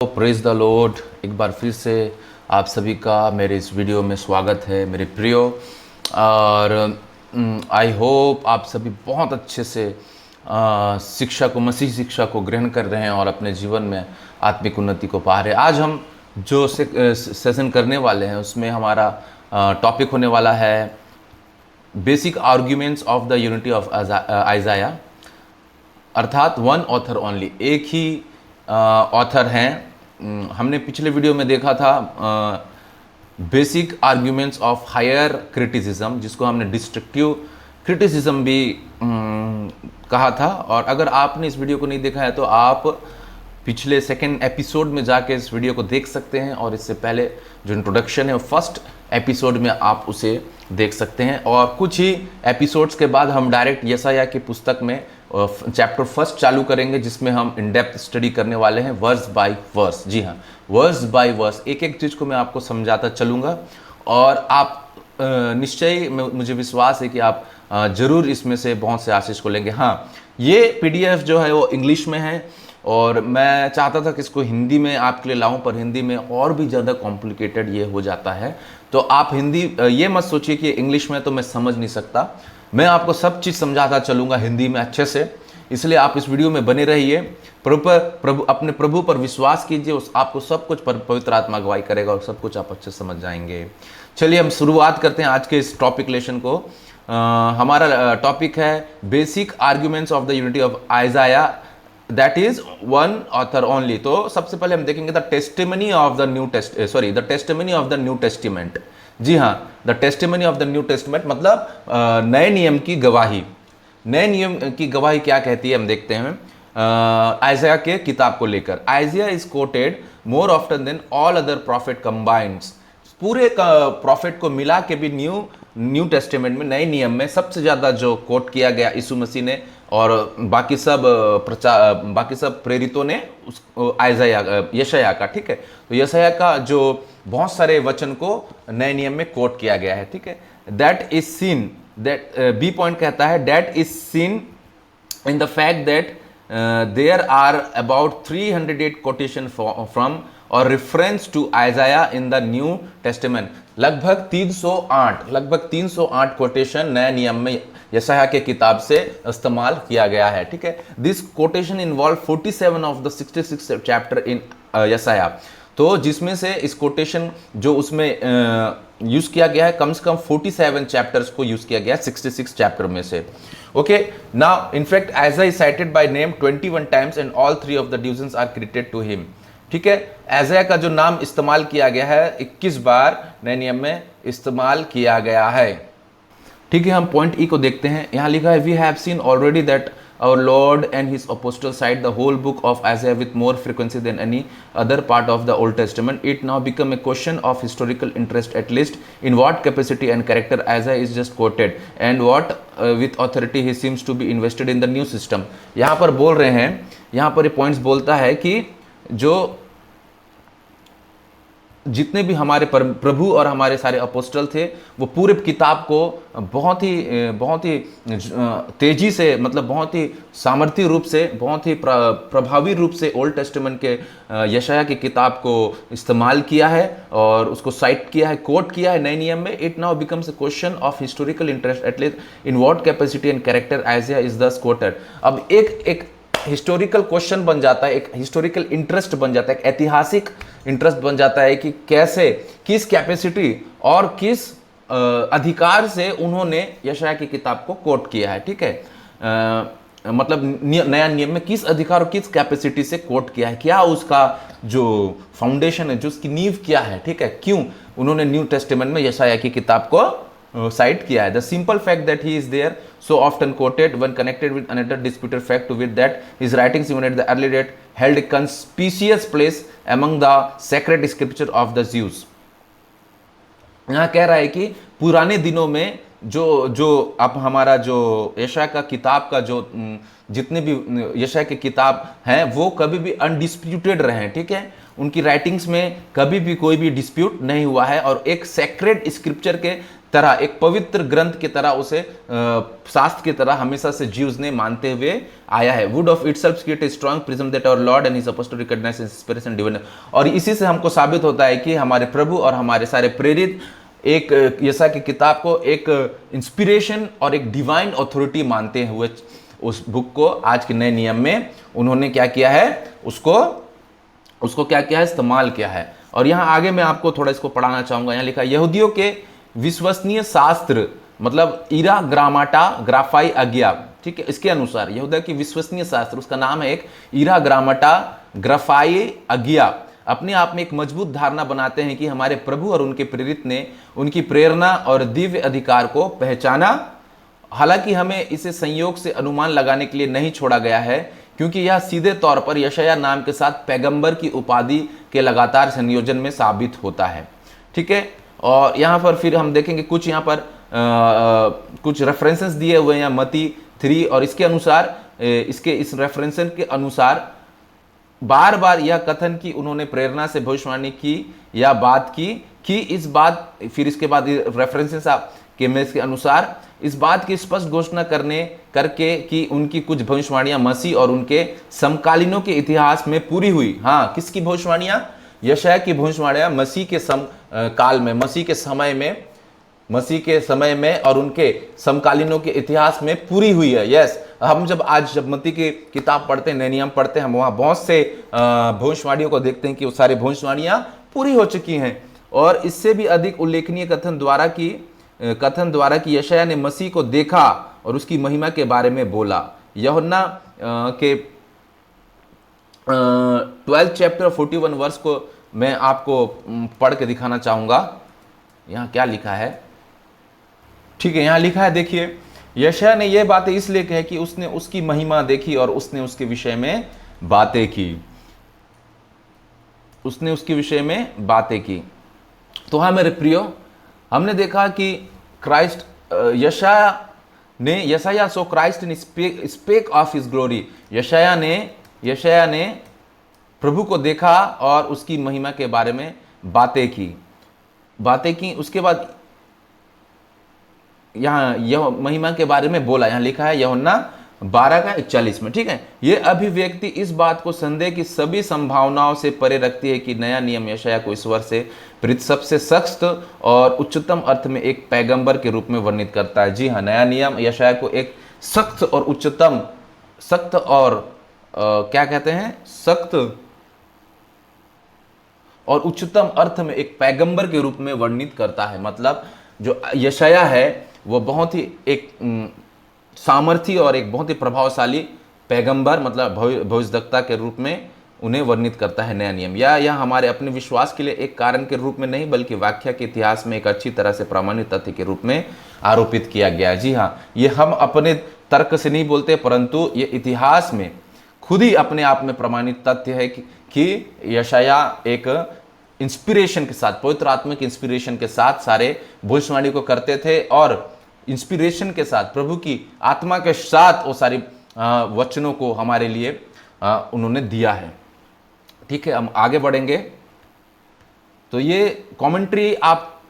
Praise the Lord. एक बार फिर से आप सभी का मेरे इस वीडियो में स्वागत है मेरे प्रियो। और आई होप आप सभी बहुत अच्छे से शिक्षा को, मसीह शिक्षा को ग्रहण कर रहे हैं और अपने जीवन में आत्मिक उन्नति को पा रहे हैं। आज हम जो सेशन करने वाले हैं उसमें हमारा टॉपिक होने वाला है basic arguments of the unity of आइजाया, अर्थात वन ऑथर ओनली, एक ही ऑथर हैं। हमने पिछले वीडियो में देखा था basic arguments of higher criticism, जिसको हमने डिस्ट्रक्टिव क्रिटिसिज्म भी कहा था। और अगर आपने इस वीडियो को नहीं देखा है तो आप पिछले सेकेंड एपिसोड में जाके इस वीडियो को देख सकते हैं, और इससे पहले जो इंट्रोडक्शन है फर्स्ट एपिसोड में आप उसे देख सकते हैं। और कुछ ही एपिसोड्स के बाद हम डायरेक्ट यशायाह की पुस्तक में चैप्टर फर्स्ट चालू करेंगे, जिसमें हम इन डेप्थ स्टडी करने वाले हैं वर्स बाय वर्स। जी हाँ, वर्स बाय वर्स, एक एक चीज़ को मैं आपको समझाता चलूँगा और आप निश्चय, मुझे विश्वास है कि आप ज़रूर इसमें से बहुत से आशीष को लेंगे। हाँ, ये पीडीएफ जो है वो इंग्लिश में है और मैं चाहता था कि इसको हिंदी में आपके लिए लाऊं, पर हिंदी में और भी ज़्यादा कॉम्प्लिकेटेड ये हो जाता है। तो आप हिंदी ये मत सोचिए कि इंग्लिश में तो मैं समझ नहीं सकता, मैं आपको सब चीज़ समझाता चलूँगा हिंदी में अच्छे से। इसलिए आप इस वीडियो में बने रहिए। अपने प्रभु पर विश्वास कीजिए, उस आपको सब कुछ पवित्र आत्मा अगुवाई करेगा और सब कुछ आप अच्छे समझ जाएंगे। चलिए हम शुरुआत करते हैं आज के इस टॉपिक लेशन को। हमारा टॉपिक है basic arguments of the unity of Isaiah, that is one author only. तो सबसे पहले हम देखेंगे the testimony of the testimony of the New Testament. जी हाँ, the testimony of the New Testament मतलब नए नियम की गवाही। नए नियम की गवाही क्या कहती है हम देखते हैं आइजाया के किताब को लेकर। Isaiah is quoted more often than all other prophet combined. पूरे प्रॉफिट को मिला के भी न्यू टेस्टिमेंट में, नए नियम में सबसे ज़्यादा जो कोट किया गया यीशु मसीह ने और बाकी सब प्रेरितों ने उस यशायाह का, ठीक है। तो यशायाह का जो बहुत सारे वचन को नए नियम में कोट किया गया है, ठीक है। That is seen, that B point कहता है, that is seen in the fact that there are about 308 quotation from और reference to Isaiah in the New Testament. लगभग 308 कोटेशन नए नियम में यशायाह के किताब से इस्तेमाल किया गया है, ठीक है। This quotation involve 47 of the 66 chapter in यशायाह। तो जिसमें से इस कोटेशन जो उसमें यूज किया गया है, कम से कम 47 चैप्टर्स को यूज किया गया है 66 चैप्टर में से। Okay, now in fact Isaiah is cited by name 21 times and all 3 of the divisions are credited to him, ठीक है। आइजाया का जो नाम इस्तेमाल किया गया है 21 बार नए नियम में इस्तेमाल किया गया है, ठीक है। हम पॉइंट ई को देखते हैं। यहाँ लिखा है, we have seen already that our Lord and his apostle cite the whole book of Isaiah with more frequency than any other part of the Old Testament. It now become a question of historical interest at least in what capacity and character Isaiah is just quoted and what with authority he seems to be invested in the new system. यहाँ पर बोल रहे हैं, यहाँ पर ये points बोलता है कि जो जितने भी हमारे प्रभु और हमारे सारे अपोस्टल थे, वो पूरे किताब को बहुत ही तेजी से, मतलब बहुत ही सामर्थ्य रूप से, बहुत ही प्रभावी रूप से ओल्ड टेस्टामेंट के यशायाह की किताब को इस्तेमाल किया है और उसको साइट किया है, कोट किया है नए नियम में। It now becomes a question of historical interest at least in what capacity and character Isaiah is दस कोटेड। अब एक हिस्टोरिकल क्वेश्चन बन जाता है, एक हिस्टोरिकल इंटरेस्ट बन जाता है, एक ऐतिहासिक इंटरेस्ट बन जाता है कि कैसे, किस कैपेसिटी और किस अधिकार से उन्होंने यशायाह की किताब को कोट किया है, ठीक है। मतलब नया नियम में किस अधिकार और किस कैपेसिटी से कोट किया है, क्या उसका जो फाउंडेशन है, जो उसकी नींव क्या है, ठीक है, क्यों उन्होंने न्यू टेस्टामेंट में यशायाह की किताब को साइट किया है। The simple fact that he is there so often quoted when connected with another disputed fact to with that his writings even at the early date held a conspicuous place among the sacred scripture of the Jews। यहाँ कह रहा है कि पुराने दिनों में जो अब हमारा जो यशायाह का किताब का जो जितने भी यशायाह की किताब हैं वो कभी भी अनडिस्प्यूटेड रहे हैं, ठीक है। उनकी राइटिंग्स में कभी भी कोई भी डिस्प्यूट नहीं हुआ है और एक सेक्रेड स्क्रिप्चर के तरह, एक पवित्र ग्रंथ की तरह उसे शास्त्र की तरह हमेशा से ज्यूज ने मानते हुए आया है। Would of itself create a strong prism that our Lord and he supposed to recognise inspiration divine. और इसी से हमको साबित होता है कि हमारे प्रभु और हमारे सारे प्रेरित एक यशायाह की किताब को एक इंस्पिरेशन और एक डिवाइन अथॉरिटी मानते हुए उस बुक को आज के नए नियम में उन्होंने क्या किया है, उसको क्या किया है, इस्तेमाल किया है। और यहाँ आगे मैं आपको थोड़ा इसको पढ़ाना चाहूंगा। यहाँ लिखा है यहूदियों के विश्वसनीय शास्त्र, मतलब इरा ग्रामाटा ग्राफाई अज्ञा, ठीक है, इसके अनुसार यहूदा की विश्वसनीय शास्त्र, उसका नाम है एक इरा ग्रामाटा ग्राफाई अज्ञा, अपने आप में एक मजबूत धारणा बनाते हैं कि हमारे प्रभु और उनके प्रेरित ने उनकी प्रेरणा और दिव्य अधिकार को पहचाना। हालांकि हमें इसे संयोग से अनुमान लगाने के लिए नहीं छोड़ा गया है, क्योंकि यह सीधे तौर पर यशायाह नाम के साथ पैगंबर की उपाधि के लगातार संयोजन में साबित होता है। ठीक है, और यहाँ पर फिर हम देखेंगे कुछ यहाँ पर कुछ रेफरेंसेस दिए हुए हैं मत्ती 3, और इसके अनुसार इस रेफरेंस के अनुसार बार बार यह कथन कि उन्होंने प्रेरणा से भविष्यवाणी की या बात की कि इस बात, फिर इसके बाद रेफरेंसेस के में इसके अनुसार इस बात की स्पष्ट घोषणा करके कि उनकी कुछ भविष्यवाणियां मसीह और उनके समकालीनों के इतिहास में पूरी हुई। हाँ, किसकी भविष्यवाणियां? यशायाह की भविष्यवाणियां मसीह के काल में, मसीह के समय में और उनके समकालीनों के इतिहास में पूरी हुई है। यस, हम जब मत्ती की किताब पढ़ते हैं, नए नियम पढ़ते हैं, हम वहाँ बहुत से भविष्यवाणियों को देखते हैं कि वो सारी भविष्यवाणियां पूरी हो चुकी हैं। और इससे भी अधिक उल्लेखनीय कथन द्वारा कि यशायाह ने मसीह को देखा और उसकी महिमा के बारे में बोला। यूहन्ना के 12 चैप्टर 41 वर्स को मैं आपको पढ़ के दिखाना चाहूंगा। यहाँ क्या लिखा है? ठीक है, यहाँ लिखा है, देखिए, यशायाह ने यह बातें इसलिए कही कि उसने उसकी महिमा देखी और उसने उसके विषय में बातें की। तो हाँ मेरे प्रियो, हमने देखा कि क्राइस्ट यशायाह saw Christ in spec of his glory. यशायाह ने प्रभु को देखा और उसकी महिमा के बारे में बातें की। उसके बाद यहाँ यह महिमा के बारे में बोला। यहाँ लिखा है यूहन्ना 12:41 में। ठीक है, यह अभिव्यक्ति इस बात को संदेह की सभी संभावनाओं से परे रखती है कि नया नियम यशायाह को ईश्वर से प्रेरित सबसे सख्त और उच्चतम अर्थ में एक पैगंबर के रूप में वर्णित करता है। जी हाँ, नया नियम यशायाह को एक सख्त और उच्चतम अर्थ में एक पैगंबर के रूप में वर्णित करता है। मतलब जो यशायाह है वो बहुत ही एक सामर्थी और एक बहुत ही प्रभावशाली पैगंबर, मतलब भविष्यद्वक्ता के रूप में उन्हें वर्णित करता है नया नियम। यह हमारे अपने विश्वास के लिए एक कारण के रूप में नहीं, बल्कि वाक्य के इतिहास में एक अच्छी तरह से प्रमाणित तथ्य के रूप में आरोपित किया गया। जी हाँ, ये हम अपने तर्क से नहीं बोलते, परंतु ये इतिहास में खुद ही अपने आप में प्रमाणित तथ्य है कि यशायाह एक इंस्पिरेशन के साथ, पवित्र आत्मा की इंस्पिरेशन के साथ सारे भविष्यवाणी को करते थे, और इंस्पिरेशन के साथ, प्रभु की आत्मा के साथ वो सारी वचनों को हमारे लिए उन्होंने दिया है। ठीक है, हम आगे बढ़ेंगे। तो ये कमेंट्री आप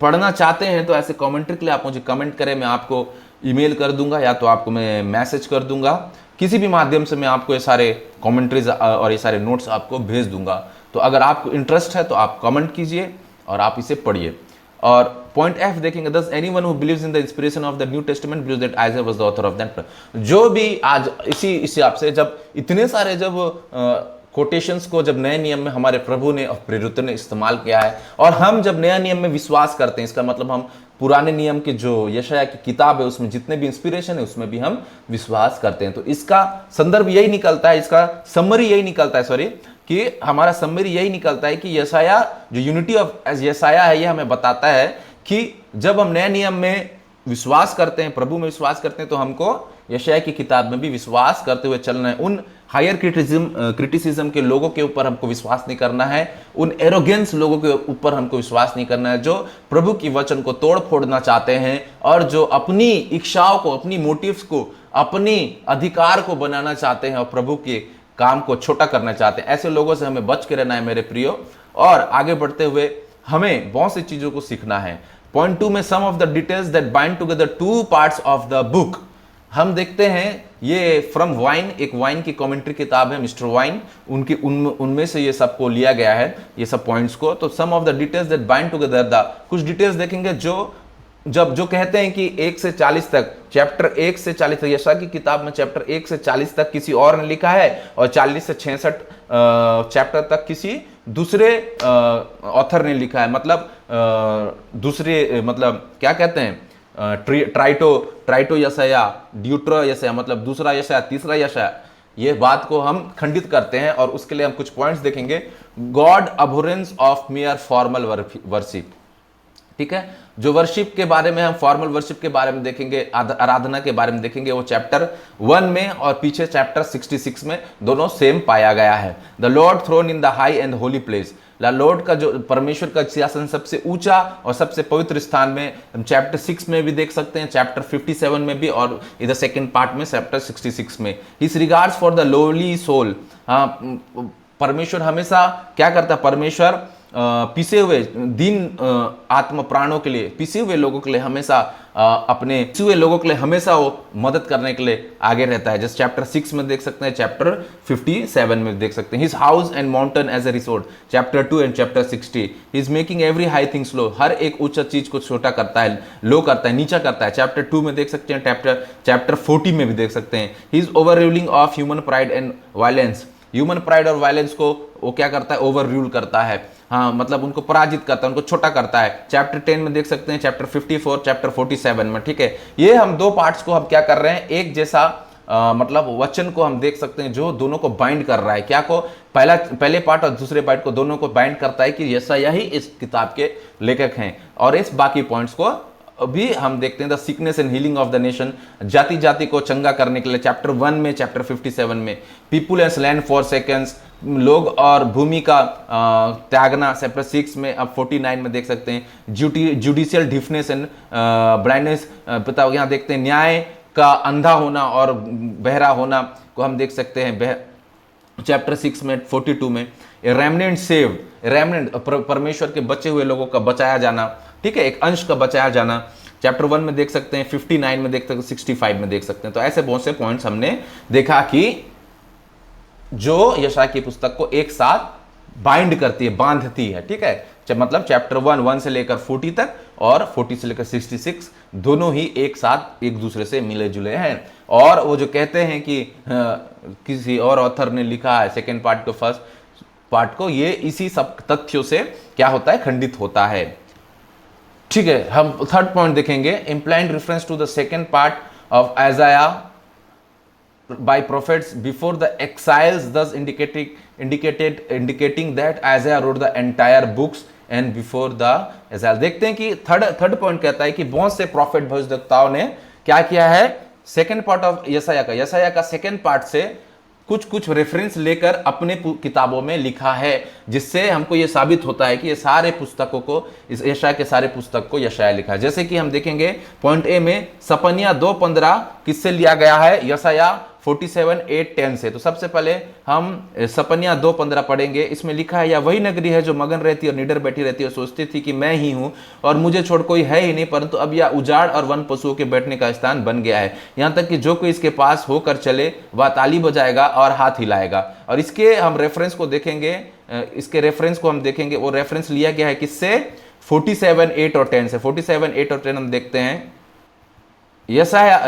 पढ़ना चाहते हैं तो ऐसे कमेंट्री के लिए आप मुझे कमेंट करें, मैं आपको ईमेल कर दूंगा या तो आपको मैं मैसेज कर दूंगा, किसी भी माध्यम से मैं आपको ये सारे कमेंट्रीज और ये सारे नोट्स आपको भेज दूंगा। तो अगर आपको इंटरेस्ट है तो आप कमेंट कीजिए और आप इसे पढ़िए। और पॉइंट एफ देखेंगे, दस anyone who believes in the inspiration of the New testament believes that आइज़ाया was the author of that. जो भी आज इसी हिसाब से जब इतने सारे कोटेशंस को जब नए नियम में हमारे प्रभु ने और प्रेरितों ने इस्तेमाल किया है, और हम जब नया नियम में विश्वास करते हैं, इसका मतलब हम पुराने नियम के जो यशायाह की किताब है उसमें जितने भी इंस्पिरेशन है उसमें भी हम विश्वास करते हैं। तो इसका संदर्भ यही निकलता है, इसका समरी यही निकलता है, कि हमारा समरी यही निकलता है कि यशायाह जो यूनिटी ऑफ यशायाह है, ये हमें बताता है कि जब हम नए नियम में विश्वास करते हैं, प्रभु में विश्वास करते हैं, तो हमको यशायाह की किताब में भी विश्वास करते हुए चलना है। उन हायर क्रिटिसिज्म के लोगों के ऊपर हमको विश्वास नहीं करना है, उन एरोगेंस लोगों के ऊपर हमको विश्वास नहीं करना है जो प्रभु की वचन को तोड़ फोड़ना चाहते हैं और जो अपनी इच्छाओं को, अपनी मोटिव्स को, अपनी अधिकार को बनाना चाहते हैं और प्रभु के काम को छोटा करना चाहते हैं। ऐसे लोगों से हमें बच के रहना है मेरे प्रियो। और आगे बढ़ते हुए हमें बहुत सी चीजों को सीखना है। पॉइंट 2 में some of the details that bind together two parts of the book. हम देखते हैं ये फ्रॉम वाइन, एक वाइन की कमेंट्री किताब है मिस्टर वाइन, उनमें से ये सबको लिया गया है, ये सब पॉइंट्स को। तो some of the details that bind together the, कुछ डिटेल्स देखेंगे जो कहते हैं कि 1 से 40 तक, चैप्टर 1 से 40 तक, यशा की किताब में चैप्टर 1 से 40 तक किसी और ने लिखा है और 40 से 66 चैप्टर तक किसी दूसरे ऑथर ने लिखा है। मतलब दूसरे, मतलब क्या कहते हैं, ट्राइटो यशाया, ड्यूट्रो यशाया, मतलब दूसरा यशाया, तीसरा यशाया। ये बात को हम खंडित करते हैं और उसके लिए हम कुछ पॉइंट्स देखेंगे। God abhorrence of mere formal worship, ठीक है। जो वर्शिप के बारे में हम फॉर्मल वर्शिप के बारे में देखेंगे, आराधना के बारे में देखेंगे, वो चैप्टर 1 में और पीछे चैप्टर 66 में दोनों सेम पाया गया है। The Lord throne in the high and holy place, Lord का जो परमेश्वर का सिंहासन सबसे ऊंचा और सबसे पवित्र स्थान में हम चैप्टर 6 में भी देख सकते हैं, चैप्टर 57 में भी और इधर सेकंड पार्ट में चैप्टर 66 में। His regards for the lowly soul, हाँ, परमेश्वर हमेशा क्या करता है, परमेश्वर पिसे हुए दीन आत्म प्राणों के लिए, पिसे हुए लोगों के लिए हमेशा अपने पिसे हुए लोगों के लिए हमेशा वो मदद करने के लिए आगे रहता है। जैसे चैप्टर 6 में देख सकते हैं, चैप्टर 57 में देख सकते हैं। His house and mountain as a resort, chapter 2 and chapter 60। He is making every high things low, हर एक ऊंचा चीज को छोटा करता है, लो करता है, नीचा करता है। चैप्टर 2 में देख सकते हैं, चैप्टर 40 में भी देख सकते हैं। He is over ruling of human pride and violence, human pride और वायलेंस को वो क्या करता है, ओवर रूल करता है, हाँ, मतलब उनको पराजित करता है, उनको छोटा करता है। चैप्टर 10 में देख सकते हैं, चैप्टर 54, चैप्टर 47 में, ठीक है। ये हम दो पार्ट्स को हम क्या कर रहे हैं, एक जैसा मतलब वचन को हम देख सकते हैं जो दोनों को बाइंड कर रहा है। क्या को, पहले पार्ट और दूसरे पार्ट को दोनों को बाइंड करता है कि यशायाह ही इस किताब के लेखक हैं। और इस बाकी पॉइंट्स को भी हम देखते हैं। The sickness and healing of the nation, जाति जाति को चंगा करने के लिए चैप्टर 1 में, चैप्टर 57 में। People and land for seconds, लोग और भूमि का त्यागना, चैप्टर 6 में। अब 49 में देख सकते हैं जुडिशियल डिफनेस एंड ब्लाइंडनेस, पता यहाँ देखते हैं न्याय का अंधा होना और बहरा होना को हम देख सकते हैं चैप्टर 6 में। 42 में रेमनेंट सेव्ड, रेमनेंट परमेश्वर के बचे हुए लोगों का बचाया जाना, ठीक है, एक अंश का बचाया जाना, चैप्टर 1 में देख सकते हैं, 59 में देख सकते हैं, 65 में देख सकते हैं। तो ऐसे बहुत से पॉइंट्स हमने देखा कि जो यशायाह की पुस्तक को एक साथ बाइंड करती है, बांधती है, ठीक है। मतलब चैप्टर 1 से लेकर 40 तक और 40 से लेकर 66 दोनों ही एक साथ एक दूसरे से मिले जुले हैं। और वो जो कहते हैं कि किसी और ऑथर ने लिखा है सेकेंड पार्ट को, फर्स्ट पार्ट को, ये इसी सब तथ्यों से क्या होता है, खंडित होता है, ठीक है। हम थर्ड पॉइंट देखेंगे, implied reference to the second part of Isaiah by prophets before the exiles, thus indicating that Isaiah wrote the entire books and before the exile। देखते हैं कि थर्ड पॉइंट कहता है कि बहुत से प्रॉफिट भविष्यवक्ताओं ने क्या किया है, सेकेंड पार्ट ऑफ यशायाह का सेकेंड पार्ट से कुछ रेफरेंस लेकर अपने किताबों में लिखा है, जिससे हमको यह साबित होता है कि ये सारे पुस्तकों को, इस यशायाह के सारे पुस्तक को यशायाह लिखा है। जैसे कि हम देखेंगे पॉइंट ए में सपनिया 2:15 किससे लिया गया है, यशायाह 47:8-10 से। तो सबसे पहले हम सपनिया 2:15 पढ़ेंगे। इसमें लिखा है, या वही नगरी है जो मगन रहती और निडर बैठी रहती है, सोचती थी कि मैं ही हूं और मुझे छोड़ कोई है ही नहीं, परंतु अब यह उजाड़ और वन पशुओं के बैठने का स्थान बन गया है। यहां तक कि जो कोई इसके पास होकर चले वह ताली बजाएगा और हाथ हिलाएगा। और इसके हम रेफरेंस को देखेंगे, इसके रेफरेंस को हम देखेंगे, वो रेफरेंस लिया गया है किससे, 47:8 और 10 से। 47:8 और 10 हम देखते हैं। यशायाह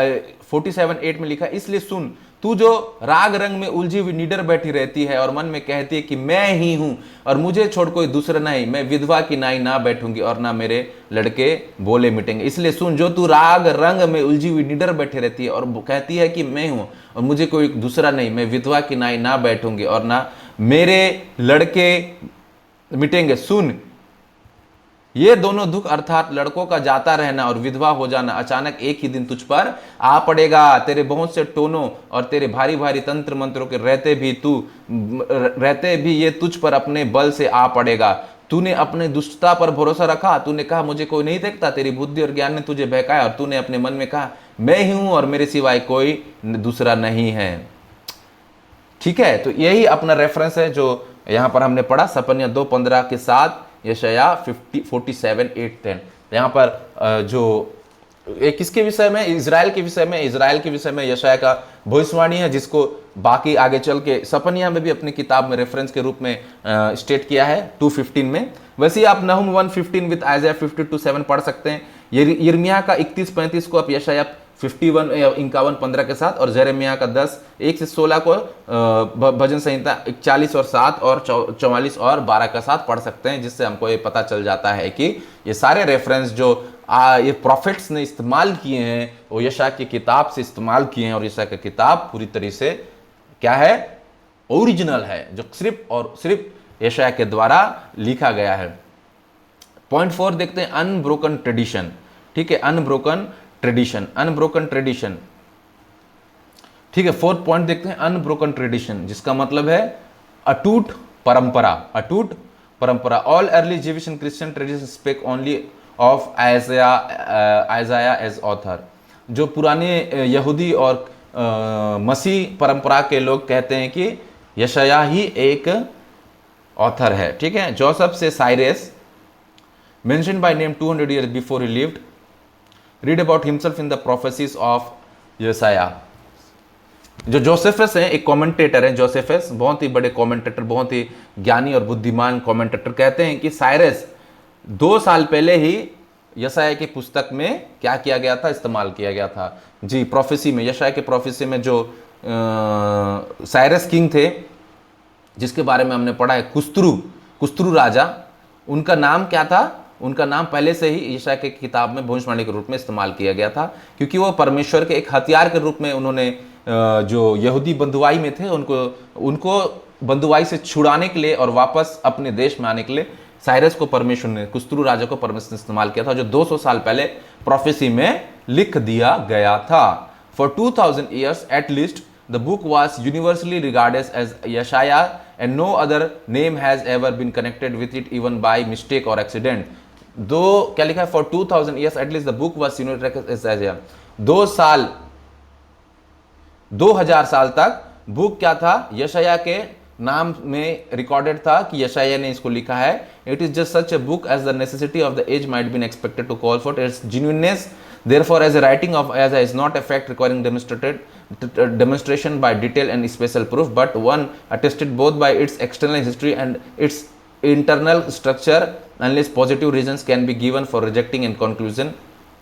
47:8 में लिखा, इसलिए सुन तू जो राग रंग में उलझी हुई निडर बैठी रहती है और मन में कहती है कि मैं ही हूं और मुझे छोड़ कोई दूसरा नहीं, मैं विधवा की नाई ना बैठूंगी और ना मेरे लड़के बोले मिटेंगे। इसलिए सुन, जो तू राग रंग में उलझी हुई निडर बैठी रहती है और कहती है कि मैं हूं और मुझे कोई दूसरा नहीं, मैं विधवा की नाई ना बैठूंगी और ना मेरे लड़के मिटेंगे। सुन, ये दोनों दुख अर्थात लड़कों का जाता रहना और विधवा हो जाना अचानक एक ही दिन तुझ पर आ पड़ेगा। तेरे बहुत से टोनों और तेरे भारी भारी तंत्र मंत्रों के रहते भी ये तुझ पर अपने बल से आ पड़ेगा। तूने अपने दुष्टता पर भरोसा रखा, तूने कहा मुझे कोई नहीं देखता, तेरी बुद्धि और ज्ञान ने तुझे बहकाया और तूने अपने मन में कहा मैं ही हूं और मेरे सिवाय कोई दूसरा नहीं है। ठीक है, तो यही अपना रेफरेंस है जो यहां पर हमने पढ़ा, सपनिया 2:15 के साथ यशाया 47:8-10। यहाँ पर जो एक किसके विषय में, इजराइल के विषय में यशाया का भविष्यवाणी है, जिसको बाकी आगे चल के सपनिया में भी अपनी किताब में रेफरेंस के रूप में स्टेट किया है 2:15 में। वैसे ही आप नहूम 1:15 विद आइज़ाया 52:7 पढ़ सकते हैं। यिर्मयाह का 31-35 को आप यशाया 51-15 के साथ, और जेरेमिया का 10:1-16 को भजन संहिता 41:7 और 44:12 के साथ पढ़ सकते हैं, जिससे हमको ये पता चल जाता है कि ये सारे रेफरेंस जो ये प्रॉफिट्स ने इस्तेमाल किए हैं वो यशाया की किताब से इस्तेमाल किए हैं, और यशाया की किताब पूरी तरह से क्या है, ओरिजिनल है, जो सिर्फ यशाया के द्वारा लिखा गया है। पॉइंट 4 देखते हैं, अनब्रोकन ट्रेडिशन। ठीक है, अनब्रोकन ट्रेडिशन। ठीक है, 4th पॉइंट देखते हैं, अनब्रोकन ट्रेडिशन, जिसका मतलब है अटूट परंपरा। All early Jewish and Christian tradition spake only of Isaiah as author. जो पुराने यहूदी और मसीह परंपरा के लोग कहते हैं कि यशाया ही एक ऑथर है। ठीक है, जोसेफ से Cyrus mention by name 200 years before he lived, read about himself in the prophecies of यशाया। जो जोसेफस हैं, एक कमेंटेटर हैं, जोसेफस बहुत ही बड़े कमेंटेटर, बहुत ही ज्ञानी और बुद्धिमान कमेंटेटर, कहते हैं कि साइरस 2 साल पहले ही यशाया की पुस्तक में क्या किया गया था, इस्तेमाल किया गया था। जी, प्रोफेसी में, यशाया के प्रोफेसी में जो साइरस किंग थे, जिसके बारे में हमने पढ़ा है, कुस्तरू राजा, उनका नाम क्या था, उनका नाम पहले से ही यशाया की किताब में भविष्यवाणी के रूप में इस्तेमाल किया गया था, क्योंकि वो परमेश्वर के एक हथियार के रूप में उन्होंने जो यहूदी बंधुआई में थे उनको बंधुआई से छुड़ाने के लिए और वापस अपने देश में आने के लिए साइरस को परमेश्वर ने, कुस्तरू राजा को परमेश्वर ने इस्तेमाल किया था, जो 200 साल पहले प्रोफेसी में लिख दिया गया था। For 2000 years at least the book was universally regarded as यशाया and no other name has ever been connected with it even by mistake और एक्सीडेंट। क्या लिखा है, for 2000 years at least the book was universally as यशाया। 2000 साल तक book क्या था, यशाया के नाम में रिकॉर्डेड था कि यशाया ने इसको लिखा है। It is just such a book as the necessity of the age might been expected to call for its genuineness, therefore as a writing of age is not a fact requiring demonstration by detail and special proof, but one attested both by its external history and its internal structure, unless positive reasons can be given for rejecting and conclusion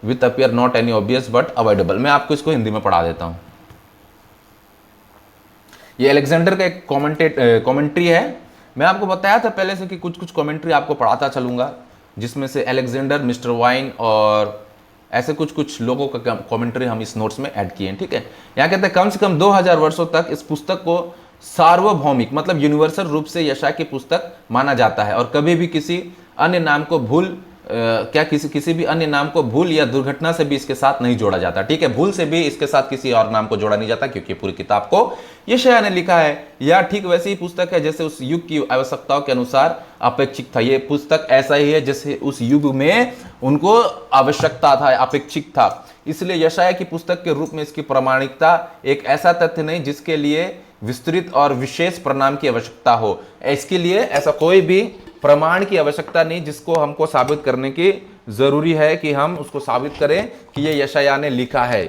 with appear not any obvious but avoidable। मैं आपको इसको हिंदी में पढ़ा देता हूँ। ये Alexander का एक कमेंट्री है। मैं आपको बताया था पहले से कि कुछ कमेंट्री आपको पढ़ाता चलूंगा, जिसमें से अलेक्जेंडर, मिस्टर वाइन और ऐसे कुछ लोगों का कमेंट्री हम इस नोट्स में ऐड किए हैं। ठीक है, यहाँ कहते हैं कम से कम 2000 वर्षों तक इस पुस्तक को सार्वभौमिक मतलब यूनिवर्सल रूप से यशाया की पुस्तक माना जाता है, और कभी भी किसी अन्य नाम को किसी भी अन्य नाम को भूल या दुर्घटना से भी इसके साथ नहीं जोड़ा जाता। ठीक है, भूल से भी इसके साथ किसी और नाम को जोड़ा नहीं जाता, क्योंकि पूरी किताब को यशाया ने लिखा है। यह ठीक वैसी ही पुस्तक है जैसे उस युग की आवश्यकताओं के अनुसार अपेक्षित था। ये पुस्तक ऐसा ही है जैसे उस युग में उनको आवश्यकता था, अपेक्षित था। इसलिए यशाया की पुस्तक के रूप में इसकी प्रामाणिकता एक ऐसा तथ्य नहीं जिसके लिए विस्तृत और विशेष प्रमाण की आवश्यकता हो। इसके लिए ऐसा कोई भी प्रमाण की आवश्यकता नहीं जिसको हमको साबित करने की जरूरी है कि हम उसको साबित करें कि ये यशाया ने लिखा है,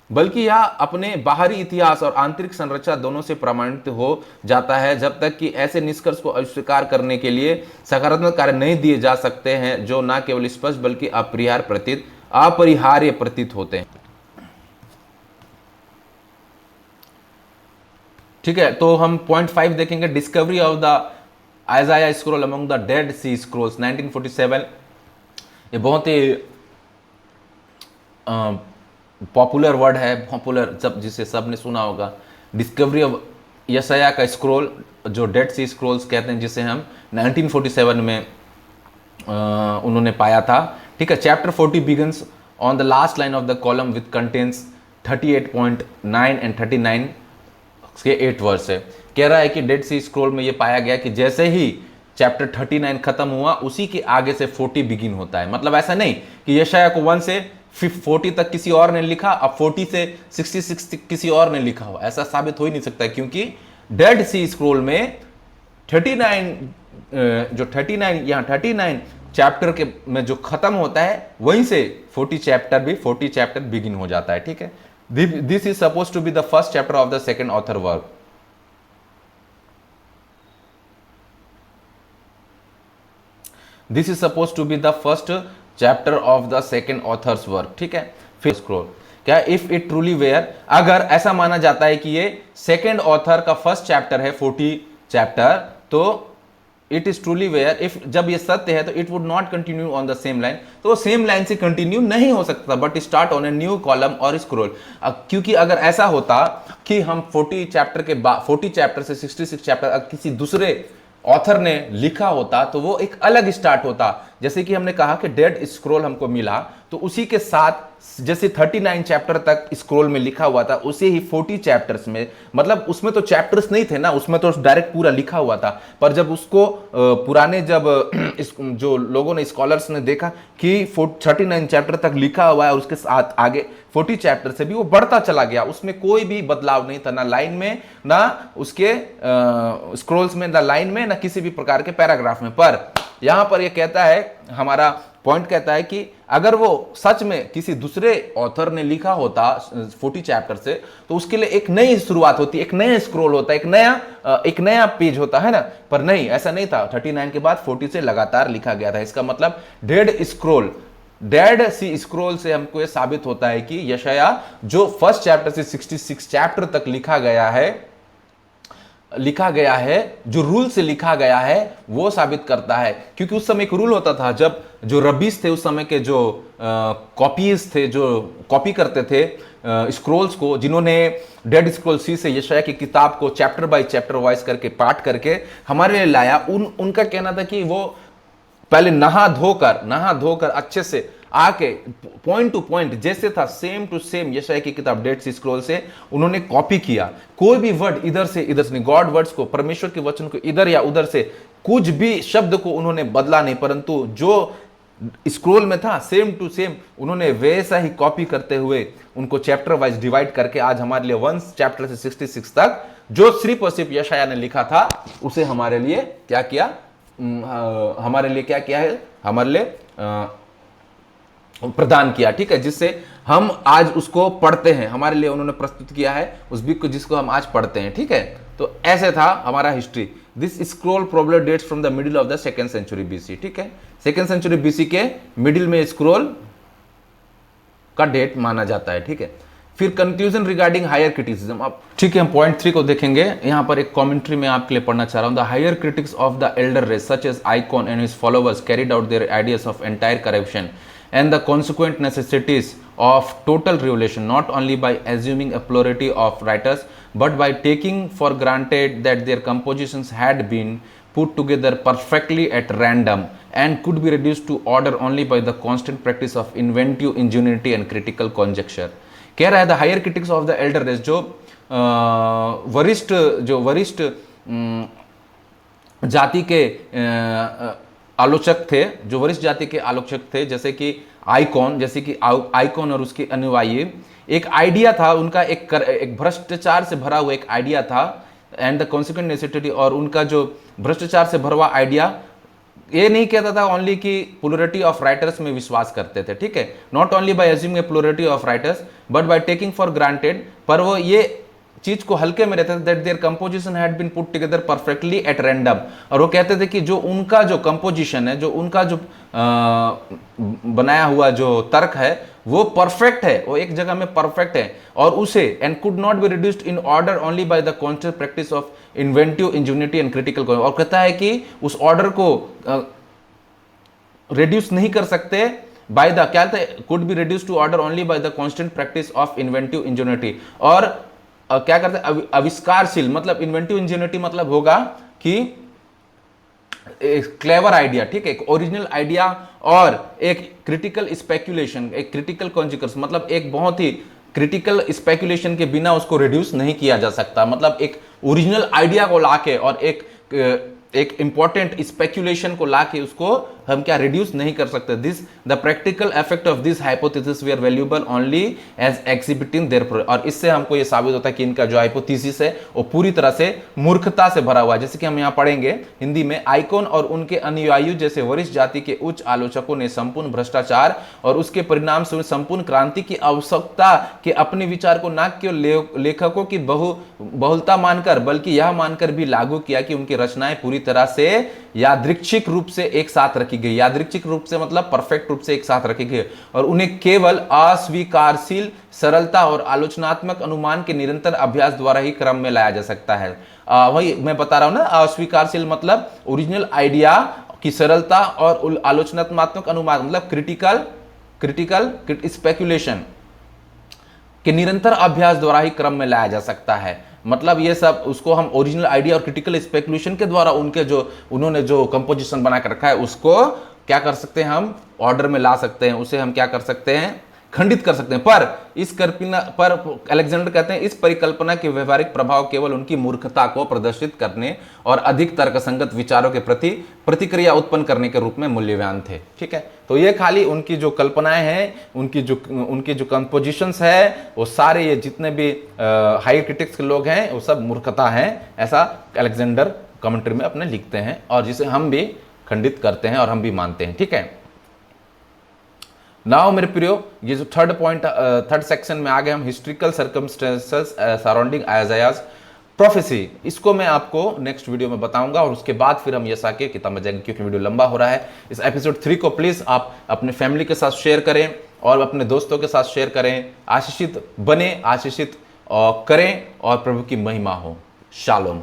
बल्कि यह अपने बाहरी इतिहास और आंतरिक संरचना दोनों से प्रमाणित हो जाता है, जब तक कि ऐसे निष्कर्ष को अस्वीकार करने के लिए सकारात्मक कार्य नहीं दिए जा सकते हैं जो न केवल स्पष्ट बल्कि अपरिहार्य प्रतीत होते हैं। ठीक है, तो हम पॉइंट 5 देखेंगे, discovery of the Isaiah scroll among the Dead Sea Scrolls 1947। ये बहुत ही पॉपुलर वर्ड है, पॉपुलर जिसे सबने सुना होगा। डिस्कवरी ऑफ यशाया का स्क्रॉल जो डेड सी स्क्रॉल्स कहते हैं, जिसे हम 1947 में उन्होंने पाया था। ठीक है, chapter 40 begins on the last line of the column with contents 38.9 and 39 के 8 वर्स है। कह रहा है कि डेड सी स्क्रॉल में ये पाया गया कि जैसे ही चैप्टर 39 खत्म हुआ उसी के आगे से 40 बिगिन होता है। मतलब ऐसा नहीं कि यशाया को 1 से 40 तक किसी और ने लिखा, अब 40 से 66 तक किसी और ने लिखा हो, ऐसा साबित हो ही नहीं सकता, क्योंकि डेड सी स्क्रॉल में 39 जो 39 यहाँ 39 चैप्टर के में जो खत्म होता है वहीं से 40 चैप्टर बिगिन हो जाता है, ठीक है। This is suppose to be the first chapter of the second author work. This is suppose to be the first chapter of the second author's work, ठीक है। फिर स्क्रॉल क्या, इफ इट ट्रूली वेयर, अगर ऐसा माना जाता है कि ये सेकेंड ऑथर का फर्स्ट चैप्टर है 40 चैप्टर, तो it is truly where, if जब ये सत्य है तो it would not continue on the same line, तो वो सेम लाइन से कंटिन्यू नहीं हो सकता, but start on a new column और स्क्रॉल। क्योंकि अगर ऐसा होता कि हम 40 चैप्टर के बाद 40 चैप्टर से 66 चैप्टर किसी दूसरे ऑथर ने लिखा होता तो वो एक अलग स्टार्ट होता। जैसे कि हमने कहा कि डेड स्क्रॉल हमको मिला, तो उसी के साथ जैसे 39 चैप्टर तक स्क्रॉल में लिखा हुआ था, उसे ही 40 चैप्टर्स में, मतलब उसमें तो चैप्टर्स नहीं थे ना, उसमें तो डायरेक्ट पूरा लिखा हुआ था। पर जब उसको पुराने जब जो लोगों ने, स्कॉलर्स ने देखा कि 39 चैप्टर तक लिखा हुआ है और उसके साथ आगे 40 चैप्टर से भी वो बढ़ता चला गया, उसमें कोई भी बदलाव नहीं था, ना लाइन में, ना उसके स्क्रॉल्स में, ना लाइन में, ना किसी भी प्रकार के पैराग्राफ में। पर यहां पर ये कहता है, हमारा पॉइंट कहता है कि अगर वो सच में किसी दूसरे ऑथर ने लिखा होता 40 चैप्टर से, तो उसके लिए एक नई शुरुआत होती, एक नया स्क्रॉल होता, एक नया पेज होता है ना। पर नहीं, ऐसा नहीं था। 39 के बाद 40 से लगातार लिखा गया था। इसका मतलब डेड सी स्क्रॉल से हमको यह साबित होता है कि यशाया जो फर्स्ट चैप्टर से 66 चैप्टर तक लिखा गया है, जो रूल से लिखा गया है, वो साबित करता है। क्योंकि उस समय एक रूल होता था, जब जो रबीस थे उस समय के, जो कॉपीज थे, जो कॉपी करते थे स्क्रॉल्स को, जिन्होंने डेड स्क्रॉल सी से यशाया की किताब को चैप्टर बाय चैप्टर वाइज करके पाठ करके हमारे लिए लाया, उनका कहना था कि वो पहले नहा धोकर अच्छे से आके पॉइंट टू पॉइंट जैसे था सेम टू सेम यशाया की किताब डेड सी स्क्रॉल से उन्होंने कॉपी किया। कोई भी वर्ड इधर से नहीं, गॉड वर्ड्स को, परमेश्वर के वचन को इधर या उधर से कुछ भी शब्द को उन्होंने बदला नहीं, परंतु जो स्क्रॉल में था सेम टू सेम उन्होंने वैसा ही कॉपी करते हुए उनको चैप्टर वाइज डिवाइड करके आज हमारे लिए 1 चैप्टर से 66 तक जो सिर्फ और सिर्फ यशाया ने लिखा था, उसे हमारे लिए क्या किया, हमारे लिए प्रदान किया, ठीक है, जिससे हम आज उसको पढ़ते हैं। हमारे लिए उन्होंने प्रस्तुत किया है उस बुक को, जिसको हम आज पढ़ते हैं, ठीक है। तो ऐसे था हमारा history. This scroll probably dates from the middle of the 2nd century BC, ठीक है। 2nd सेंचुरी बीसी के मिडिल में स्क्रॉल का डेट माना जाता है, ठीक है। फिर कंक्लूजन रिगार्डिंग हायर क्रिटिसिज्म। अब ठीक है, हम पॉइंट 3 को देखेंगे। यहां पर एक कमेंट्री में आपके लिए पढ़ना चाह रहा हूं। The higher critics of the elder race such as icon and his followers carried out their ideas of entire corruption and the consequent necessities of total revelation, not only by assuming a plurality of writers, but by taking for granted that their compositions had been put together perfectly at random and could be reduced to order only by the constant practice of inventive ingenuity and critical conjecture. कह रहा है the higher critics of the elder race, जो वरिष्ठ जाति के आलोचक थे, जो वरिष्ठ जाति के आलोचक थे, जैसे कि आइकॉन और उसके अनुयायी, एक आइडिया था उनका, एक भ्रष्टाचार से भरा हुआ एक आइडिया था, एंड द कॉन्सिक्वेंट नेसेसिटी, और उनका जो भ्रष्टाचार से भरा हुआ आइडिया ये नहीं कहता था ओनली कि प्लूरिटी ऑफ राइटर्स में विश्वास करते थे, ठीक है, not only by assuming a plurality of writers but by taking for granted, पर वो ये चीज को हल्के में रहते थे that their composition had been put together perfectly at random, और वो कहते थे कि जो उनका जो कंपोजिशन है, जो उनका जो बनाया हुआ जो तर्क है वो परफेक्ट है, वो एक जगह में परफेक्ट है, और उसे and could not be reduced in order only by the conscious practice of inventive ingenuity and critical, और कहता है कि उस ऑर्डर को रिड्यूस नहीं कर सकते बाय द, क्या could be reduce to order only by the constant practice of inventive ingenuity, और क्या करते हैं आविष्कारशील, मतलब इन्वेंटिव इंजेन्युइटी मतलब होगा कि एक क्लेवर आइडिया, ठीक है, एक ओरिजिनल आइडिया, और एक क्रिटिकल स्पेक्यूलेशन, एक क्रिटिकल कॉन्जिकर्स, मतलब एक बहुत ही क्रिटिकल स्पेक्यूलेशन के बिना उसको रिड्यूस नहीं किया जा सकता, मतलब एक ओरिजिनल आइडिया को लाके और एक इंपॉर्टेंट स्पेक्यूलेशन को लाके उसको हम क्या रिड्यूस नहीं कर सकते। This the practical effect of this hypothesis we are valuable only as exhibiting their, और इससे हमको ये साबित होता है कि इनका जो हाइपोथेसिस है वो पूरी तरह से मूर्खता से भरा हुआ है। जैसे कि हम यहाँ पढ़ेंगे हिंदी में, आइकॉन और उनके अनुयायी जैसे वरिष्ठ जाति के उच्च आलोचकों ने संपूर्ण भ्रष्टाचार और उसके परिणाम से संपूर्ण क्रांति की आवश्यकता के अपने विचार को न केवल लेखकों की बहुलता मानकर बल्कि यह मानकर भी लागू किया कि उनकी रचनाएं पूरी तरह से यादृच्छिक रूप से एक साथ रखी गई। यादृच्छिक रूप से मतलब परफेक्ट रूप से एक साथ रखी गई और उन्हें केवल अस्वीकारशील सरलता और आलोचनात्मक अनुमान के निरंतर अभ्यास द्वारा ही क्रम में लाया जा सकता है। वही मैं बता रहा हूं ना, अस्वीकारशील मतलब ओरिजिनल आइडिया की सरलता और आलोचनात्मक अनुमान मतलब क्रिटिकल स्पेकुलेशन के निरंतर अभ्यास द्वारा ही क्रम में लाया जा सकता है। मतलब ये सब उसको हम ओरिजिनल आइडिया और क्रिटिकल स्पेकुलेशन के द्वारा उन्होंने जो कंपोजिशन बना कर रखा है उसको क्या कर सकते हैं, हम ऑर्डर में ला सकते हैं, उसे हम क्या कर सकते हैं, खंडित कर सकते हैं। पर अलेक्जेंडर कहते हैं इस परिकल्पना के व्यवहारिक प्रभाव केवल उनकी मूर्खता को प्रदर्शित करने और अधिक तर्कसंगत विचारों के प्रति प्रतिक्रिया उत्पन्न करने के रूप में मूल्यवान थे। ठीक है, तो ये खाली उनकी जो कल्पनाएं हैं, उनकी जो कंपोजिशंस है, वो सारे ये जितने भी हाई क्रिटिक्स के लोग हैं वो सब मूर्खता है, ऐसा अलेक्जेंडर कमेंट्री में अपने लिखते हैं और जिसे हम भी खंडित करते हैं और हम भी मानते हैं। ठीक है, नाउ मेरे प्रियो, ये जो थर्ड सेक्शन में आ गए हम, हिस्ट्रिकल सर्कमस्टेंसेस सराउंडिंग आइज़ायाज प्रोफेसी, इसको मैं आपको नेक्स्ट वीडियो में बताऊंगा और उसके बाद फिर हम यसा के किताब में जाएंगे क्योंकि वीडियो लंबा हो रहा है। इस एपिसोड 3 को प्लीज आप अपने फैमिली के साथ शेयर करें और अपने दोस्तों के साथ शेयर करें। आशीषित बने, आशीषित करें और प्रभु की महिमा हो। शालोम।